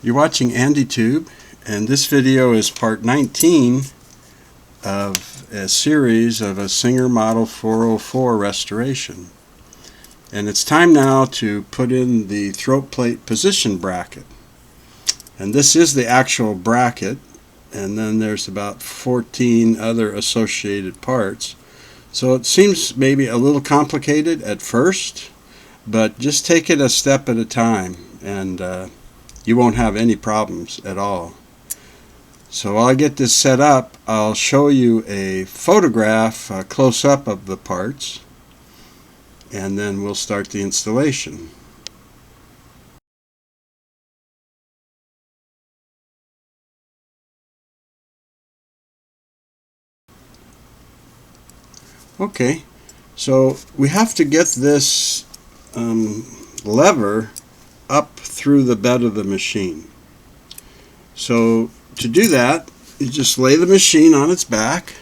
You're watching AndyTube, and this video is part 19 of a series of a Singer Model 404 restoration. And it's time now to put in the throat plate position bracket. And this is the actual bracket, and then there's about 14 other associated parts. So it seems maybe a little complicated at first, but just take it a step at a time, and you won't have any problems at all. So while I get this set up, I'll show you a photograph, a close-up of the parts, and then we'll start the installation. Okay, so we have to get this lever up through the bed of the machine. So to do that, you just lay the machine on its back,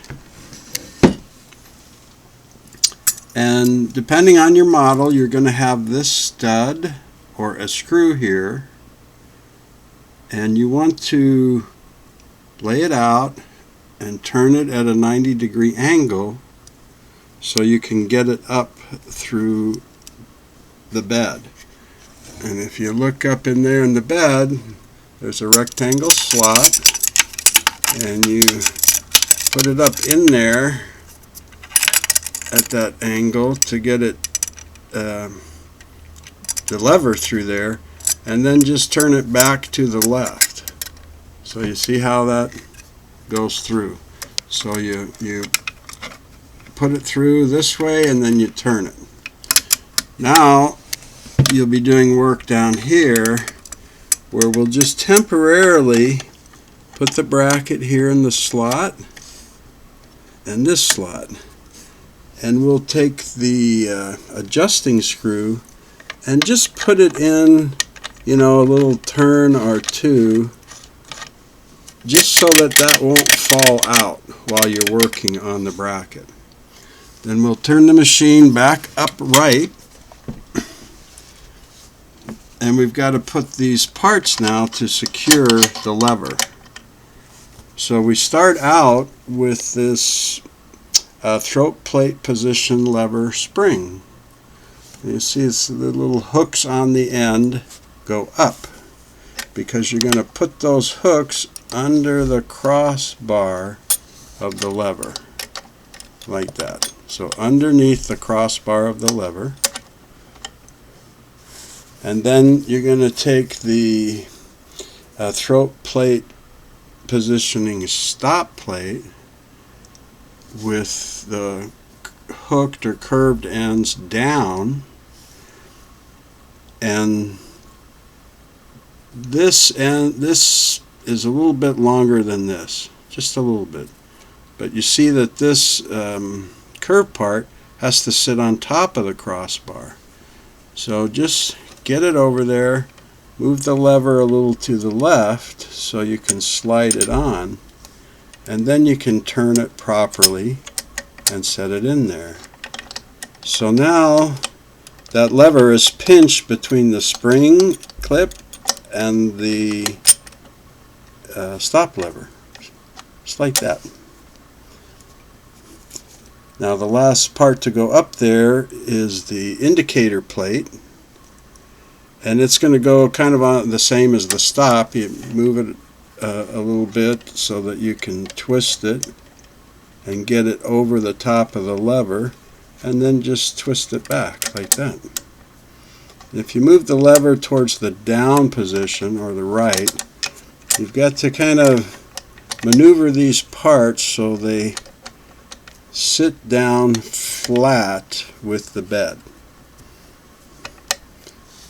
and depending on your model, you're going to have this stud or a screw here, and you want to lay it out and turn it at a 90-degree angle so you can get it up through the bed. And if you look up in there in the bed, there's a rectangle slot, and you put it up in there at that angle to get it the lever through there, and then just turn it back to the left. So you see how that goes through. So you put it through this way, and then you turn it. Now you'll be doing work down here where we'll just temporarily put the bracket here in the slot and this slot, and we'll take the adjusting screw and just put it in, you know, a little turn or two, just so that that won't fall out while you're working on the bracket. Then we'll turn the machine back upright, and we've got to put these parts now to secure the lever. So we start out with this throat plate position lever spring. You see it's the little hooks on the end go up, because you're going to put those hooks under the crossbar of the lever, like that. So underneath the crossbar of the lever. And then you're going to take the throat plate positioning stop plate with the hooked or curved ends down, and this is a little bit longer than this, just a little bit. But you see that this curved part has to sit on top of the crossbar. So just get it over there, move the lever a little to the left so you can slide it on, and then you can turn it properly and set it in there. So now that lever is pinched between the spring clip and the stop lever, just like that. Now the last part to go up there is the indicator plate, and it's going to go kind of on the same as the stop. You move it a little bit so that you can twist it and get it over the top of the lever, and then just twist it back like that. If you move the lever towards the down position or the right, you've got to kind of maneuver these parts so they sit down flat with the bed.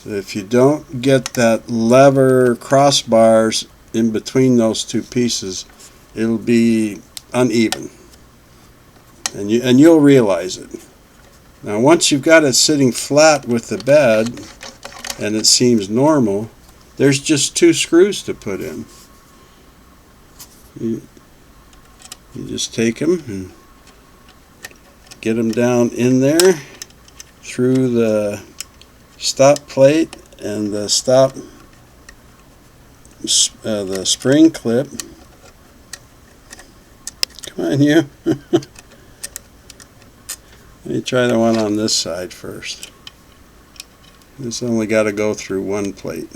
If you don't get that lever crossbars in between those two pieces, it'll be uneven, and you'll realize it. Now once you've got it sitting flat with the bed and it seems normal, there's just 2 screws to put in. You just take them and get them down in there through the stop plate and the stop the spring clip. Come on, you. Let me try the one on this side first. This only got to go through one plate.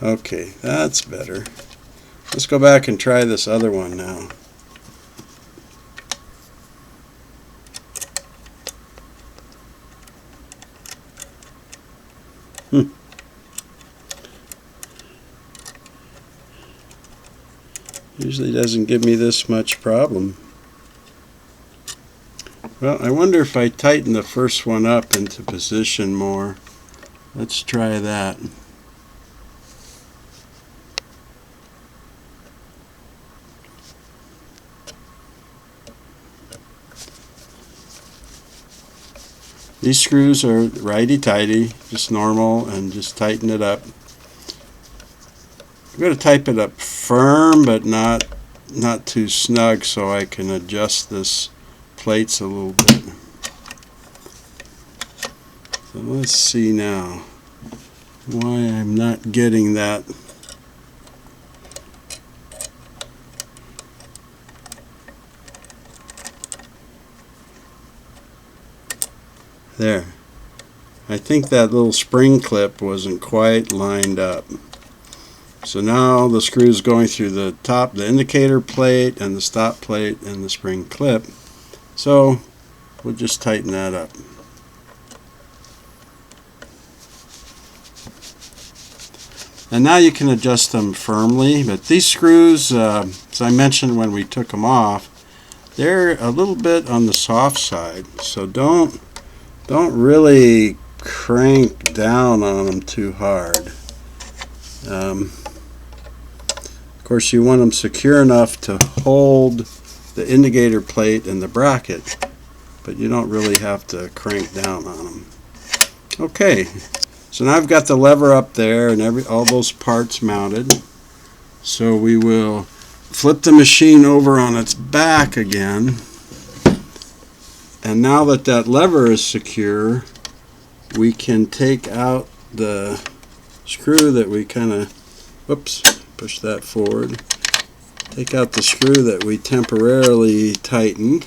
Okay, that's better. Let's go back and try this other one now. Usually doesn't give me this much problem. Well, I wonder if I tighten the first one up into position more. Let's try that. These screws are righty-tighty, just normal, and just tighten it up. I'm going to tighten it up firm, but not too snug, so I can adjust this plates a little bit. So let's see now why I'm not getting that. There. I think that little spring clip wasn't quite lined up. So now the screw's going through the top, the indicator plate and the stop plate and the spring clip. So we'll just tighten that up. And now you can adjust them firmly, but these screws, as I mentioned when we took them off, they're a little bit on the soft side. So don't really crank down on them too hard. Of course, you want them secure enough to hold the indicator plate and the bracket, but you don't really have to crank down on them. Okay, so now I've got the lever up there and all those parts mounted. So we will flip the machine over on its back again. And now that that lever is secure, we can take out the screw that we kind of, whoops, push that forward. Take out the screw that we temporarily tightened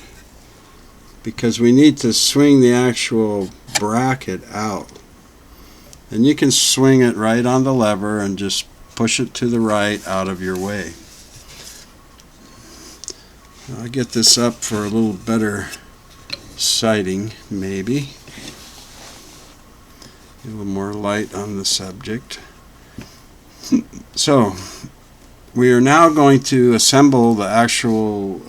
because we need to swing the actual bracket out. And you can swing it right on the lever and just push it to the right out of your way. I'll get this up for a little better sighting, maybe. A little more light on the subject. So we are now going to assemble the actual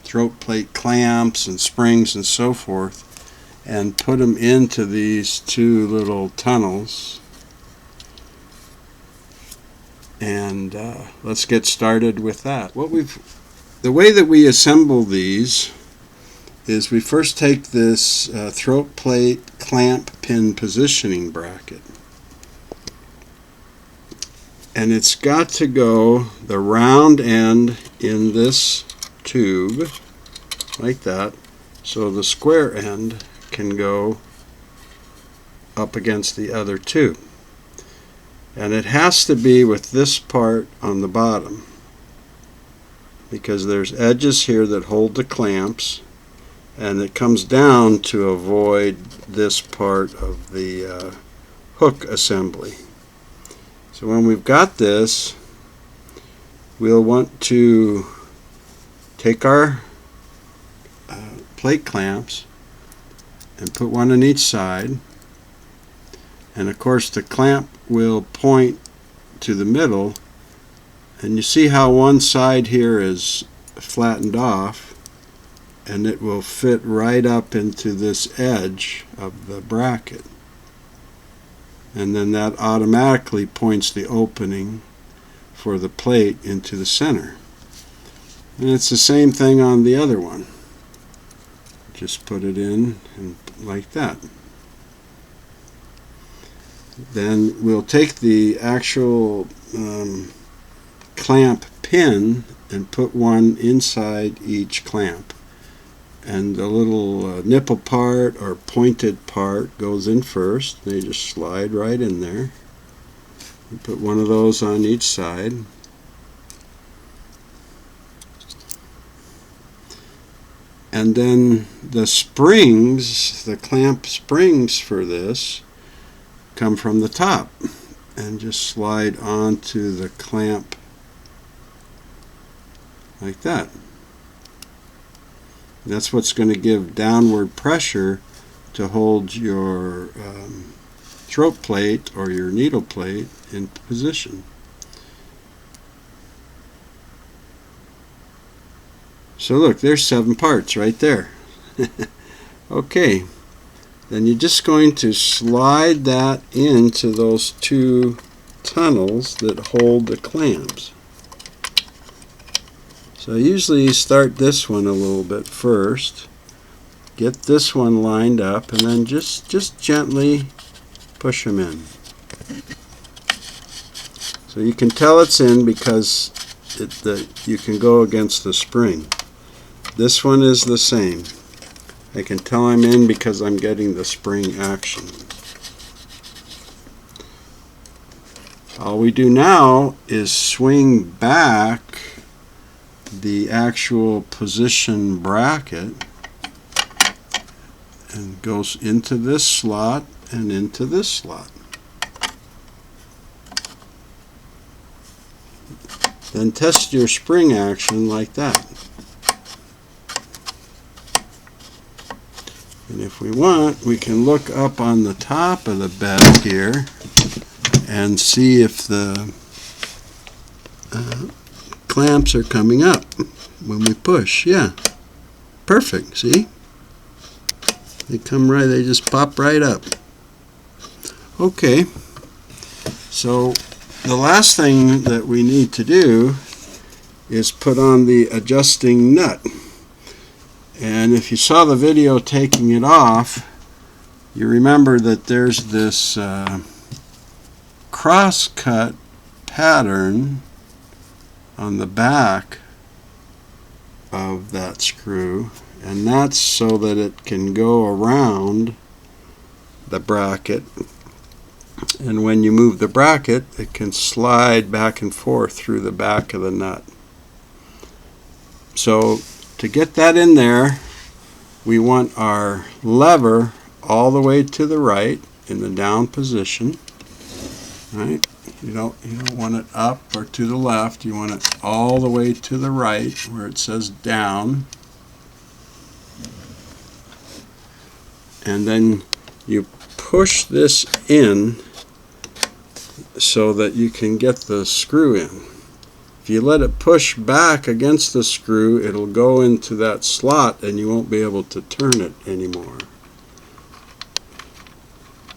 throat plate clamps and springs and so forth and put them into these two little tunnels. And let's get started with that. The way that we assemble these is we first take this throat plate clamp pin positioning bracket, and it's got to go the round end in this tube like that, so the square end can go up against the other tube, and it has to be with this part on the bottom because there's edges here that hold the clamps, and it comes down to avoid this part of the hook assembly. So when we've got this, we'll want to take our plate clamps and put one on each side, and of course the clamp will point to the middle, and you see how one side here is flattened off, and it will fit right up into this edge of the bracket, and then that automatically points the opening for the plate into the center. And it's the same thing on the other one. Just put it in and like that. Then we'll take the actual clamp pin and put one inside each clamp. and the little nipple part or pointed part goes in first. They just slide right in there. You put one of those on each side. And then the springs, the clamp springs for this, come from the top and just slide onto the clamp like that. That's what's going to give downward pressure to hold your throat plate or your needle plate in position. So look, there's 7 parts right there. Okay, then you're just going to slide that into those 2 tunnels that hold the clamps. So usually you start this one a little bit first, get this one lined up, and then just gently push them in. So you can tell it's in because you can go against the spring. This one is the same. I can tell I'm in because I'm getting the spring action. All we do now is swing back the actual position bracket and goes into this slot and into this slot. Then test your spring action like that. And if we want, we can look up on the top of the bed here and see if the clamps are coming up when we push. Yeah, perfect. See, they come right, they just pop right up. Okay, so the last thing that we need to do is put on the adjusting nut. And if you saw the video taking it off, you remember that there's this cross-cut pattern on the back of that screw, and that's so that it can go around the bracket, and when you move the bracket it can slide back and forth through the back of the nut. So to get that in there, we want our lever all the way to the right in the down position, right? You don't want it up or to the left. You want it all the way to the right where it says down. And then you push this in so that you can get the screw in. If you let it push back against the screw, it'll go into that slot and you won't be able to turn it anymore.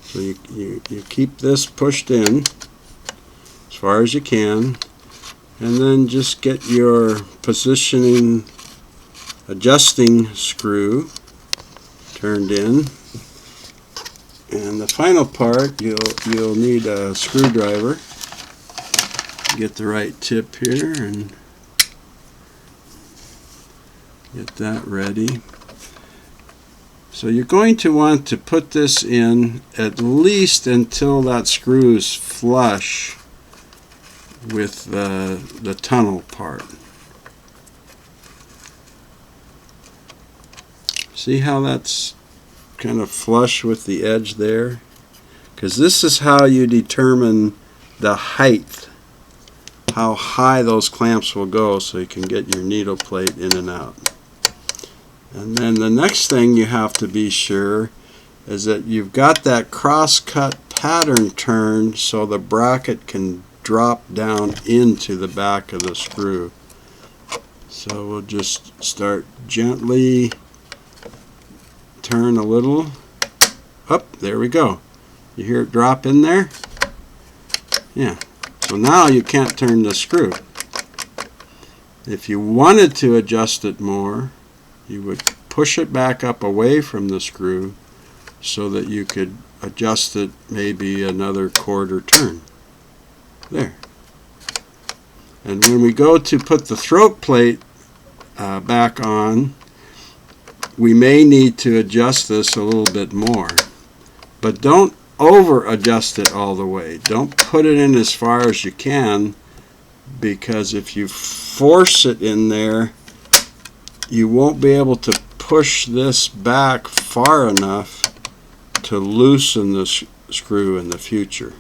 So you keep this pushed in as far as you can, and then just get your positioning adjusting screw turned in. And the final part, you'll need a screwdriver. Get the right tip here and get that ready. So you're going to want to put this in at least until that screw is flush with the tunnel part. See how that's kind of flush with the edge there? Because this is how you determine the height, how high those clamps will go, so you can get your needle plate in and out. And then the next thing you have to be sure is that you've got that cross-cut pattern turned so the bracket can drop down into the back of the screw. So we'll just start gently, turn a little. Up, there we go. You hear it drop in there? Yeah. So now you can't turn the screw. If you wanted to adjust it more, you would push it back up away from the screw so that you could adjust it maybe another quarter turn. There. And when we go to put the throat plate back on, we may need to adjust this a little bit more. But don't over adjust it all the way. Don't put it in as far as you can, because if you force it in there, you won't be able to push this back far enough to loosen the screw in the future.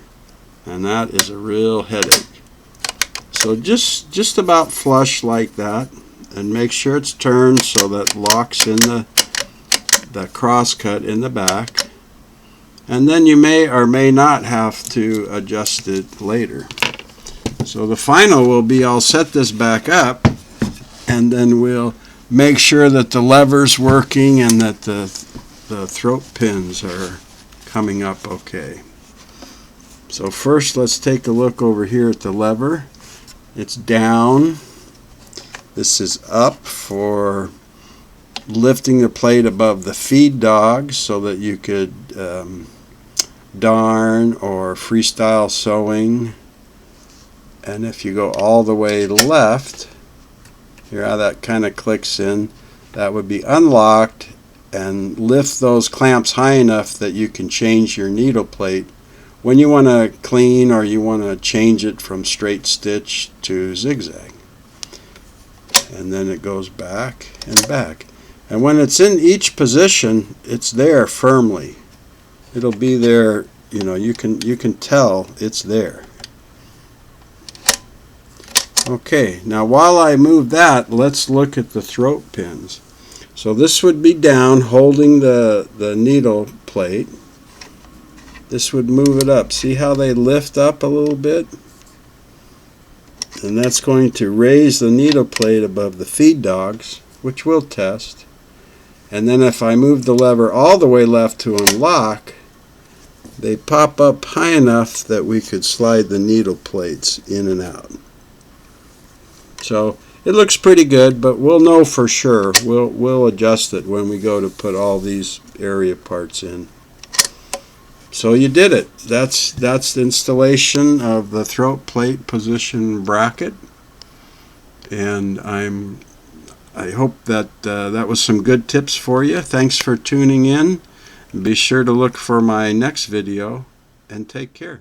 And that is a real headache. So just about flush like that, and make sure it's turned so that locks in the cross cut in the back. And then you may or may not have to adjust it later. So the final will be, I'll set this back up, and then we'll make sure that the lever's working and that the throat pins are coming up okay. So first let's take a look over here at the lever. It's down. This is up for lifting the plate above the feed dog so that you could darn or freestyle sewing. And if you go all the way left, here how that kind of clicks in, that would be unlocked, and lift those clamps high enough that you can change your needle plate when you want to clean or you want to change it from straight stitch to zigzag. And then it goes back and back. And when it's in each position, it's there firmly. It'll be there, you know, you can tell it's there. Okay, now while I move that, let's look at the throat pins. So this would be down holding the needle plate. This would move it up. See how they lift up a little bit? And that's going to raise the needle plate above the feed dogs, which we'll test. And then if I move the lever all the way left to unlock, they pop up high enough that we could slide the needle plates in and out. So it looks pretty good, but we'll know for sure. We'll adjust it when we go to put all these area parts in. So you did it. That's the installation of the throat plate position bracket. And I hope that that was some good tips for you. Thanks for tuning in. Be sure to look for my next video, and take care.